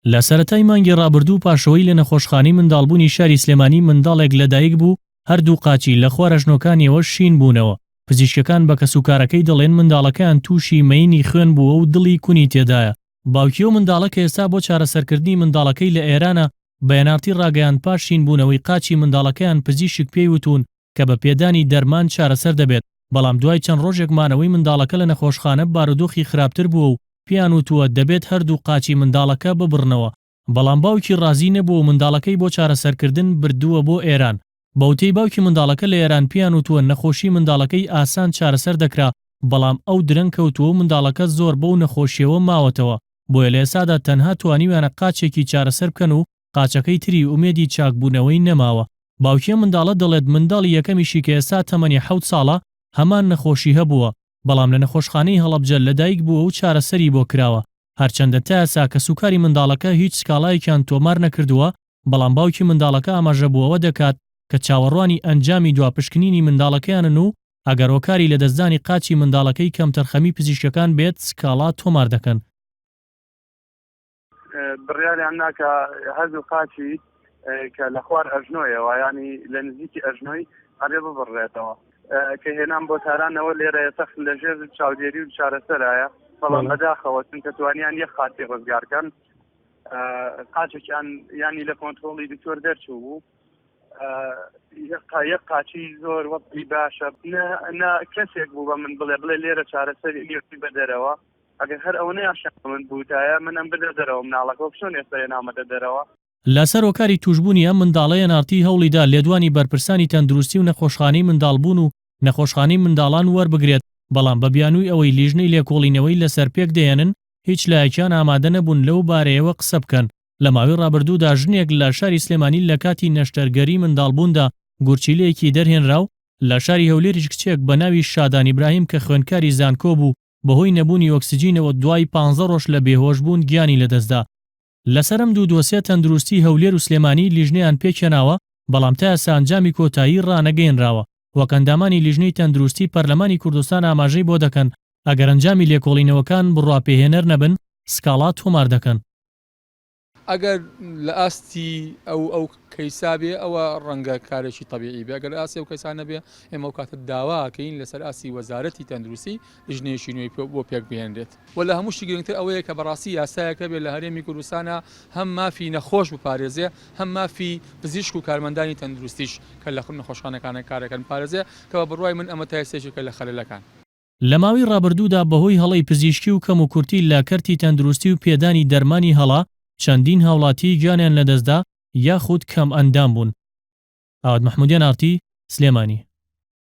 لە سەرەتای مانگی ڕابردوو پاشەوەی لە نەخۆشخانەی منداڵبوونی شاری سلێمانی منداڵێک لەدایک بوو هەردوو قاچی لە خواردنەوەکانیەوە شین بوونەوە. پزیشکەکان بە کەسوکارەکەی دەڵێن منداڵەکەیان تووشی مەینی خوێن بووە و دڵی کونی تێدایە. باوکی و منداڵە کە ئێستا بۆ چارەسەرکردنی منداڵەکەی لە ئێرانە بەیاناتی ڕاگەیان پاش شین بوونەوەی قاچی منداڵەکەیان پزیشک پێی وتون کە بە پێدانی دەرمان چارەسەر دەبێت، بەڵام دوای چەند ڕۆژێک مانەوەی منداڵەکە لە نەخۆشخانە بارودۆخی خراپتر بووە و پیان وتووە دەبێت هەردوو قاچی منداڵەکە ببڕنەوە، بەڵام باوکی ڕازی نەبووە و منداڵەکەی بۆ چارەسەرکردن بردووە بۆ ئێران. بەوتەی باوکی منداڵەکە لە ئێران پیان وتووە نەخۆشی منداڵەکەی ئاسان چارەسەر دەکرا، بەڵام ئەو درەنگ کەوتووە و منداڵەکە زۆر بەو نەخۆشیەوە ماوەتەوە، بۆیە لە ئێسادا تەنها توانیویانە قاچێکی چارەسەر بکەن و قاچەکەی تری ئومێدی چاکبوونەوەی نەماوە. باوکی منداڵە دەڵێت منداڵی یەکەمیشی کە ئێستا تەمەنی 7 ساڵە هەمان نەخۆشی هەبووە، بەڵام لە نەخۆشخانەی هەڵەبجە لەدایک بووە و چارەسەری بۆ کراوە. هەرچەندە تا ئێستا کە سوکاری منداڵەکە هیچ سکاڵایەکیان تۆمار نەکردووە، بەڵام باوکی منداڵەکە ئاماژە بووەوە دەکات کە چاوەڕوانی ئەنجامی دواپشکنینی منداڵەکەیانن و ئەگەر هۆکاری لە دەستدانی قاچی منداڵەکەی کەم تەرخەمی پزیشکەکان بێت سکاڵا تۆمار دەکەن. بڕیاریان ناکە هەردوو قاچی کە لە خوار ئەژنۆیەوە ینی لە نزیکی ئەژنۆی هەرێ ببڕێتەوە کە هێنام بۆ تارانەوە لێرە سەخت لەژێر چاودێری و چارەسەرایە، بەڵام بەداخەوە چونکە توانیان یەک قاچی ڕزگارکەن قاچێکیان ینی لە کۆنتڕۆڵی دکتۆر دەرچوو بوو یەک قاچی زۆر وەقتی باشە کەسێک بوو بە من بڵێ لێرە چارەسەری نیوتی بەدەرەوە ئەگەر هەر ئەوە نەیاشان من بووتایە منم بدە دەرەوە مناڵەکە چۆن ئێستا نامەدە دەرەوە. لەسەر هۆکاری توشبوونی ئەم منداڵەیە نارتی هەوڵیدا لێدوانی بەرپرسانی تەندروستی و نەخۆشخانەی منداڵبوون و نەخۆشخانەی منداڵان وەربگرێت، بەڵام بە بیانووی ئەوەی لیژنەی لێکۆڵینەوەی لەسەر پێک دێنن هیچ لایەکیان ئامادە نەبوون لەو بارەیەوە قسە بکەن. لە ماوەی ڕابردوودا ژنێک لە شاری سلێمانی لە کاتی نەشتەرگەری منداڵبووندا گورچیلەیەکی دەرهێنرا و لە شاری هەولێریش کچێک بە ناوی شادان ئیبراهیم کە خوێندکاری زانکۆ بوو بەهۆی نەبوونی ئۆکسجینەوە دوای 15 ڕۆژ لە بێهۆش بوون گیانی لەدەستدا. لەسەرم دوو دۆسیە تەندروستی هەولێر و سلێمانی لیژنەیان پێکێناوە، بەڵام تا ئێستا ئەنجامی کۆتایی ڕانەگەیەنراوە. وەکەندامانی لیژنەی تەندروستی پەرلەمانی کوردستان ئاماژەی بۆ دەکەن ئەگەر ئەنجامی لێکۆڵینەوەکان بڕواپێهێنەر نەبن سکاڵا تۆمار دەکەن. ئەگەر لە ئاستی ئەو کەیسابێ ئەوە ڕەنگە کارێکی تەبیعی بێ، ئەگەر ئاسی ئەو کەیسان نەبێ ئێمە ئەو کاتە داواکەین لەسەر ئاسی وەزارەتی تەندروستی لیژنەیەکی نوێی بۆ پێک بهێنرێت. وە لە هەمووشی گرنگتر ئەوەیە کە بەڕاستی یاسایەکە بێت لە هەرێمی کوردستانە هەم مافی نەخۆش بپارێزێ، هەم مافی پزیشک و کارمەندانی تەندروستیش کە لە نەخۆشخانەکانە کارەکەن پارێزێ، کە بڕوای من ئەمە تا ئێستێکە لە خەلەلەکان. لە ماوەی ڕابردوودا بەهۆی هەڵەی پزیشکی و کەم و کورتی لە کەرتی تەندروستی و پێدانی دەرمانی هەڵا چەندین هاوڵاتی گیانیان لەدەستدا یاخود کەم ئەندام بوون. ئاواد محمودیان ئارتی، سلێمانی.